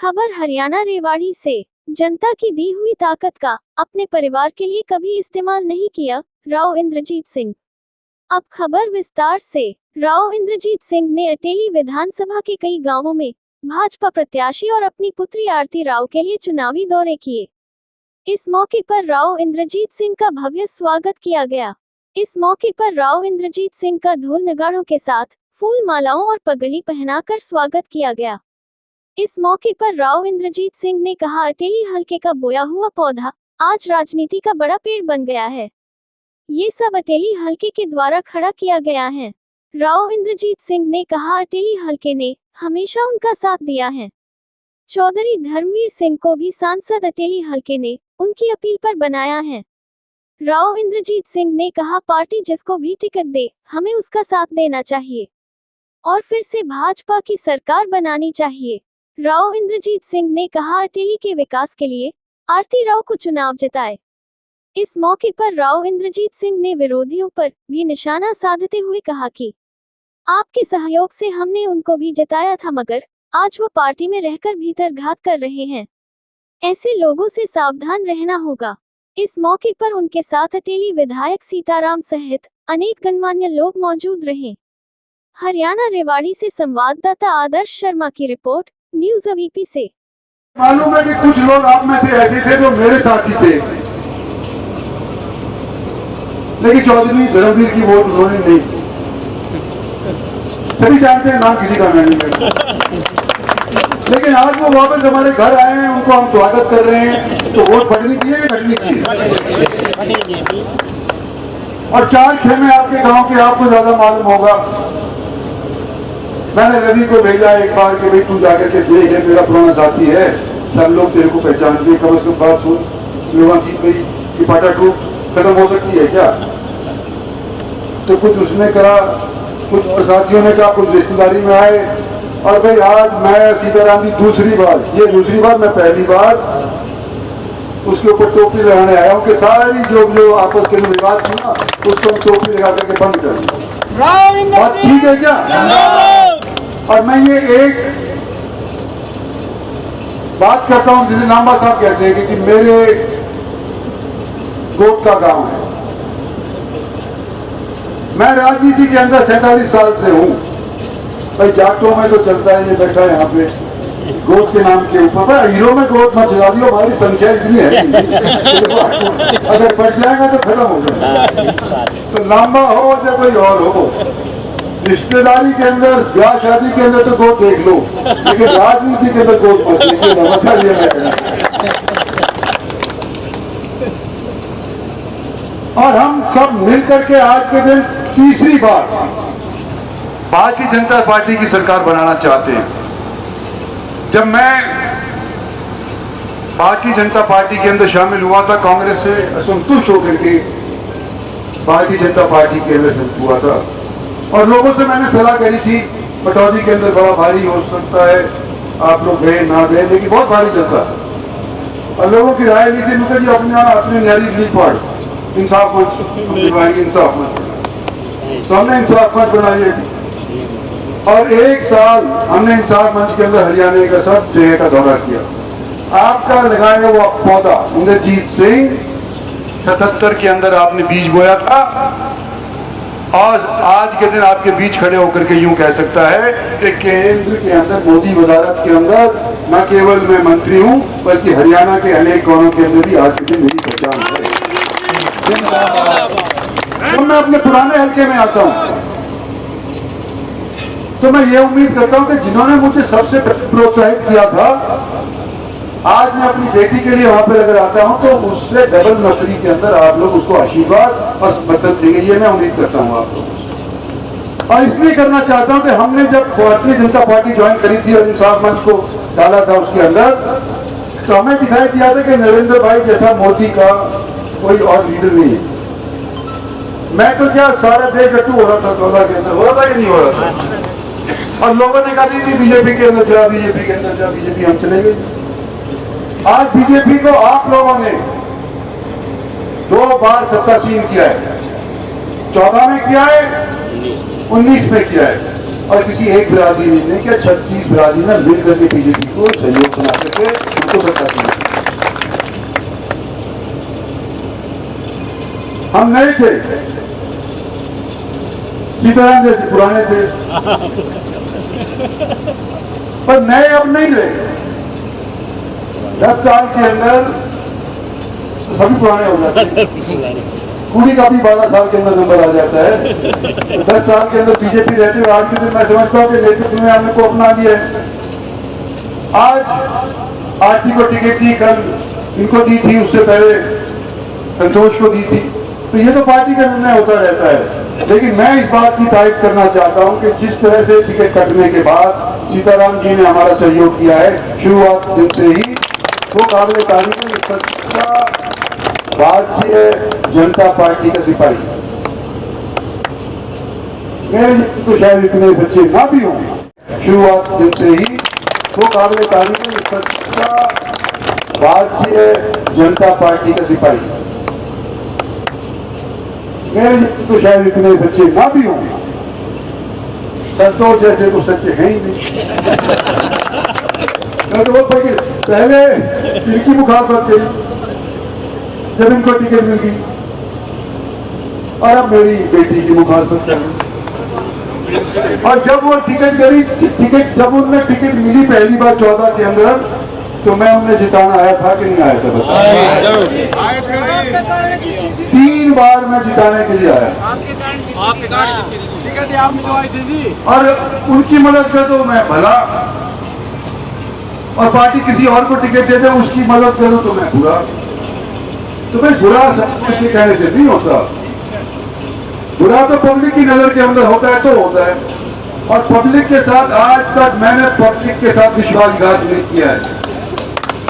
खबर हरियाणा रेवाड़ी से। जनता की दी हुई ताकत का अपने परिवार के लिए कभी इस्तेमाल नहीं किया, राव इंद्रजीत सिंह। अब खबर विस्तार से। राव इंद्रजीत सिंह ने अटेली विधानसभा के कई गांवों में भाजपा प्रत्याशी और अपनी पुत्री आरती राव के लिए चुनावी दौरे किए। इस मौके पर राव इंद्रजीत सिंह का भव्य स्वागत किया गया। इस मौके पर राव इंद्रजीत सिंह का ढोल नगाड़ों के साथ फूल मालाओं और पगड़ी पहनाकर स्वागत किया गया। इस मौके पर राव इंद्रजीत सिंह ने कहा, अटेली हलके का बोया हुआ पौधा आज राजनीति का बड़ा पेड़ बन गया है। ये सब अटेली हलके के द्वारा खड़ा किया गया है। राव इंद्रजीत सिंह ने कहा, अटेली हलके ने हमेशा उनका साथ दिया है। चौधरी धर्मवीर सिंह को भी सांसद अटेली हलके ने उनकी अपील पर बनाया है। राव इंद्रजीत सिंह ने कहा, पार्टी जिसको भी टिकट दे हमें उसका साथ देना चाहिए और फिर से भाजपा की सरकार बनानी चाहिए। राव इंद्रजीत सिंह ने कहा, अटेली के विकास के लिए आरती राव को चुनाव जिताए। इस मौके पर राव इंद्रजीत सिंह ने विरोधियों पर भी निशाना साधते हुए कहा कि आपके सहयोग से हमने उनको भी जिताया था, मगर आज वो पार्टी में रहकर भीतर घात कर रहे हैं। ऐसे लोगों से सावधान रहना होगा। इस मौके पर उनके साथ अटेली विधायक सीताराम सहित अनेक गणमान्य लोग मौजूद रहे। हरियाणा रेवाड़ी से संवाददाता आदर्श शर्मा की रिपोर्ट, न्यूज़ अवीपी से। मालूम है कि कुछ लोग आप में से ऐसे थे जो मेरे साथी थे, लेकिन चौधरी धर्मवीर की वोट उन्होंने नहीं की। सभी जानते हैं, नाम किसी का मैं नहीं करता। लेकिन आज वो वापस हमारे घर आए हैं, उनको हम स्वागत कर रहे हैं, तो वोट पड़नी चाहिए या घटनी चाहिए? और चार खेमे आपके गांव के आपको ज्यादा मालूम होगा। मैंने रवि को भेजा एक बार कि भाई तू जाकर के देख, है मेरा पुराना साथी है, सब लोग तेरे को पहचानते हैं, कम से कम बात सुन लोगों की, मेरी कि पाटा टूट खत्म हो सकती है क्या? तो कुछ उसने करा, कुछ और साथियों ने कहा, कुछ रिश्तेदारी में आए। और भाई आज मैं सीताराम की दूसरी बार, ये दूसरी बार, मैं पहली बार उसके ऊपर टोपी लगाने आया हूँ कि सारी जो आपस के विवाद थी ना, उसको टोपी लगा करके बंद कर दूँ। बात ठीक है क्या? और मैं ये एक बात करता हूं, जिसे नामा साहब कहते हैं कि मेरे गोद का गांव है। मैं राजनीति के अंदर 47 साल से हूं। भाई जाटों में तो चलता है, ये बैठा है यहाँ पे गोद के नाम के ऊपर। भाई हीरो में गोद मत चला दियो, हमारी संख्या इतनी है अगर बढ़ जाएगा तो खत्म हो जाएगा। तो लांबा हो या कोई और हो, रिश्तेदारी के अंदर, ब्याह शादी के अंदर तो गोद देख लो, लेकिन राजनीति के अंदर गोद मत देखिए। मतलब ये और हम सब मिलकर के आज के दिन तीसरी बार भारतीय जनता पार्टी की सरकार बनाना चाहते हैं। जब मैं भारतीय जनता पार्टी के अंदर शामिल हुआ था, कांग्रेस से असंतुष्ट होकर के भारतीय जनता पार्टी के अंदर हुआ था और लोगों से मैंने सलाह करी थी, पटौदी के अंदर बड़ा भारी हो सकता है, आप लोग गए ना गए, लेकिन बहुत भारी जलसा और लोगों की राय ली थी। मुझे जी अपनी नारी लीग पार्ट इंसाफ मंच बनवाएंगे, इंसाफ मंच। तो हमने इंसाफ मंच बनाई और एक साल हमने इंसाफ मंच के अंदर हरियाणा का सब जगह का दौरा किया। आपका लगाया हुआ पौधा इंद्रजीत सिंह 77 के अंदर आपने बीज बोया था और आज के दिन आपके बीच खड़े होकर के यूं कह सकता है कि केंद्र के अंदर, मोदी वजारत के अंदर न केवल मैं मंत्री हूं, बल्कि हरियाणा के अनेक कोनों के अंदर भी आज के दिन मेरी पहचान है। जब मैं अपने पुराने हल्के में आता हूं तो मैं ये उम्मीद करता हूं कि जिन्होंने मुझे सबसे प्रोत्साहित किया था, आज मैं अपनी बेटी के लिए वहां पर अगर आता हूं तो उससे डबल नौकरी के अंदर आप लोग उसको आशीर्वाद और समर्थन देंगे, ये मैं उम्मीद करता हूं आप लोग। और इसलिए करना चाहता हूं कि हमने जब भारतीय जनता पार्टी ज्वाइन करी थी और इंसाफ मंच को डाला था उसके अंदर, तो हमें दिखाई दिया था कि नरेंद्र भाई जैसा मोदी का कोई और लीडर नहीं है। मैं तो क्या सारा देश गट्टू हो रहा था, 14 के अंदर हो रहा था कि नहीं हो रहा था, और लोगों ने कहा नहीं बीजेपी के अंदर जा, बीजेपी के अंदर जा, बीजेपी हम चले गए। आज बीजेपी को आप लोगों ने 2 बार सत्तासीन किया है, 14 में किया है, 19 में किया है। और किसी एक बिरादरी ने क्या 36 बिरादरी ने मिल करके बीजेपी को सहयोग बना करके उनको सत्ता दी। हम नए थे, सीताराम जैसे पुराने थे, पर नए अब नहीं रहे। 10 साल के अंदर तो सभी पुराने हो जाते हैं। कुड़ी का भी 12 साल के अंदर नंबर आ जाता है। तो 10 साल के अंदर बीजेपी रहते हुए आज के दिन मैं समझता हूँ कि नेतृत्व में हमने को अपना लिया है। आज आरटी को टिकट दी, कल इनको दी थी, उससे पहले संतोष को दी थी। तो ये तो पार्टी का निर्णय होता रहता है, लेकिन मैं इस बात की तारीफ करना चाहता हूं कि जिस तरह से टिकट कटने के बाद सीताराम जी ने हमारा सहयोग किया है शुरुआत दिन से ही, वो काबिल तारीफ है। सच्चा भारतीय जनता पार्टी का सिपाही, मेरे तो शायद इतने सच्चे ना भी होंगे, शुरुआत दिन से ही वो काबिल तारीफ है। सच्चा भारतीय जनता पार्टी का सिपाही, मेरे तो शायद इतने सच्चे ना भी होंगे, संतोष जैसे तो सच्चे हैं ही नहीं। मैं तो बहुत पहले इनकी मुखालफत करी जब इनको टिकट मिल गई, और अब मेरी बेटी की मुखालफत करी। और जब वो टिकट जब उनमें टिकट मिली पहली बार 14 के अंदर, तो मैं उन्हें जिताना आया था कि नहीं आया था बताओ? 3 बार मैं जिताने के लिए आया, और उनकी मदद कर दो मैं भला, और पार्टी किसी और को टिकट दे दे उसकी मदद करो तो मैं बुरा। तो भाई बुरा सब इसके कहने से नहीं होता, बुरा तो पब्लिक की नजर के अंदर होता है तो होता है। और पब्लिक के साथ आज तक मैंने पब्लिक के साथ विश्वासघात नहीं किया है।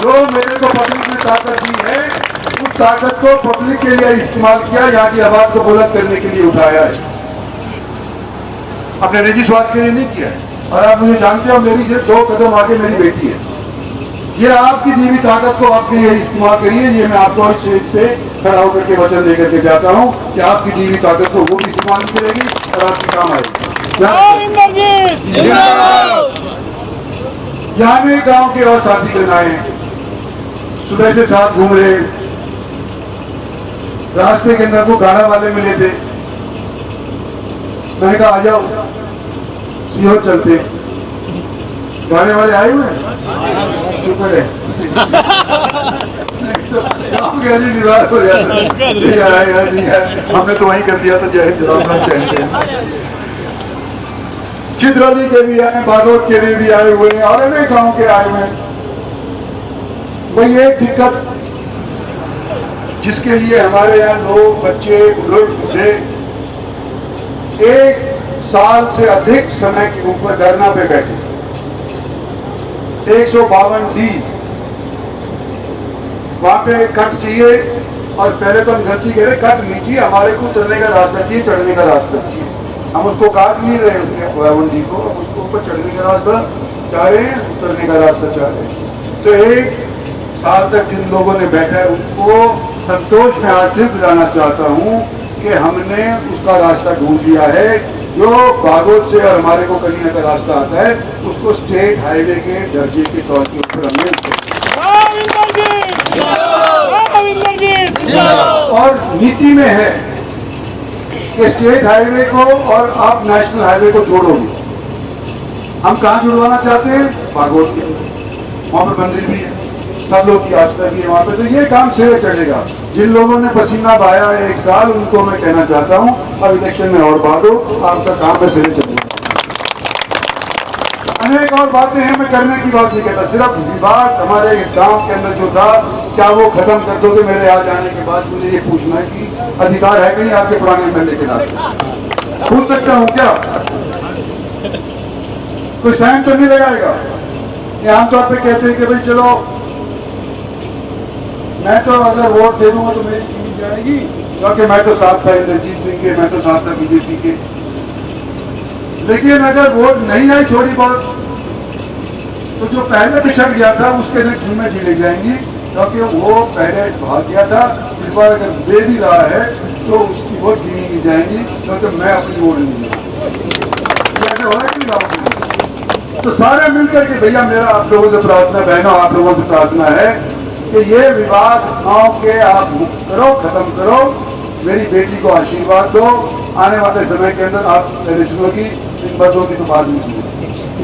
जो मेरे को पब्लिक ने ताकत दी है, उस ताकत को पब्लिक के लिए इस्तेमाल किया, यहाँ की आवाज को बुलंद करने के लिए उठाया है, अपने निजी स्वार्थ के लिए नहीं किया है। और आप मुझे जानते हो, मेरी से 2 कदम आगे मेरी बेटी है। ये आपकी दी हुई ताकत को आपके लिए इस्तेमाल करिए। ये मैं आपको इस स्टेज पे खड़ा होकर के वचन लेकर के जाता हूँ कि आपकी दी हुई ताकत को वो भी इस्तेमाल करेगी और आपके काम आएगी। यहाँ में गांव के और साथी गण आए, सुबह से साथ घूम रहे, रास्ते के अंदर वो गाड़ा वाले मिले थे, मैंने कहा आ जाओ सीहोर चलते। गाने वाले आए हुए हैं, शुक्र है। विवाद हो जाता, नहीं आए, हमने तो वहीं कर दिया था जय हिंद। चित्रौली के भी आए, बागोद के लिए भी आए हुए हैं, और अनेक गांव के आए हुए हैं। वही एक दिक्कत जिसके लिए हमारे यहाँ लोग, बच्चे, बुजुर्ग, बूढ़े 1 साल से अधिक समय के ऊपर धरना पे बैठे। 152D वहां पे कट चाहिए, और पहले तो हम गलती कह रहे, कट नहीं चाहिए, हमारे को उतरने का रास्ता चाहिए, चढ़ने का रास्ता चाहिए। हम उसको काट नहीं रहे, उसके 52D को, हम उसको ऊपर चढ़ने का रास्ता चाह रहे हैं, उतरने का रास्ता चाह रहे हैं। तो 1 साल तक जिन लोगों ने बैठा है उनको संतोष में आज फिर दिलाना चाहता हूँ कि हमने उसका रास्ता ढूंढ लिया है। जो बागोद से और हमारे को कलीना का रास्ता आता है, उसको स्टेट हाईवे के दर्जे के तौर के ऊपर हमने, और नीति में है कि स्टेट हाईवे को और आप नेशनल हाईवे को जोड़ोगे। हम कहाँ जुड़वाना चाहते हैं? बागोद के, वहां पर मंदिर भी है, सब लोग की आस्था भी है वहां पे। तो ये काम सिरे चढ़ेगा। जिन लोगों ने पसीना बहाया है 1 साल, उनको मैं कहना चाहता हूं अब इलेक्शन में और बहा दो, आपका काम में सिरे चढ़ेगा। अनेक और बातें हैं, मैं करने की बात नहीं कहता, सिर्फ विवाद हमारे इस गांव के अंदर जो था, क्या वो खत्म कर दोगे? मेरे आ जाने के बाद मुझे ये पूछना है कि अधिकार है कि नहीं आपके पुराने एमएलए के नाते? पूछ सकता हूं क्या? कोई साइन तो नहीं लगाएगा? ये आमतौर पे कहते हैं कि भाई चलो मैं तो अगर वोट दे दूंगा तो मेरी टीवी जाएगी, क्योंकि मैं तो साथ था इंद्रजीत सिंह के, मैं तो साथ था बीजेपी के। लेकिन अगर वोट नहीं आई थोड़ी बहुत, तो जो पहले पिछड़ गया था उसके लिए टीमें गिने जाएंगी, क्योंकि वो पहले भाग गया था। इस बार अगर दे भी रहा है तो उसकी वोट गिनी नहीं जाएंगी, क्योंकि मैं अपनी वोट नहीं दूंगा। हो रहा है कि गाँव के लिए। तो सारे मिलकर के भैया मेरा आप लोगों से प्रार्थना, बहनों आप लोगों से प्रार्थना है कि ये विवाद गांव के आप मुक्त करो, खत्म करो, मेरी बेटी को आशीर्वाद दो। आने वाले समय के अंदर आप इलेक्शन होगी, इन बातों की तो बात नहीं सुनो।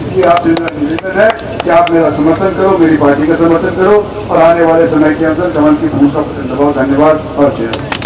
इसलिए आपसे मेरा निवेदन है कि आप मेरा समर्थन करो, मेरी पार्टी का समर्थन करो और आने वाले समय के अंदर कमल की फूल का बटन दबाओ। धन्यवाद और जय हिंद।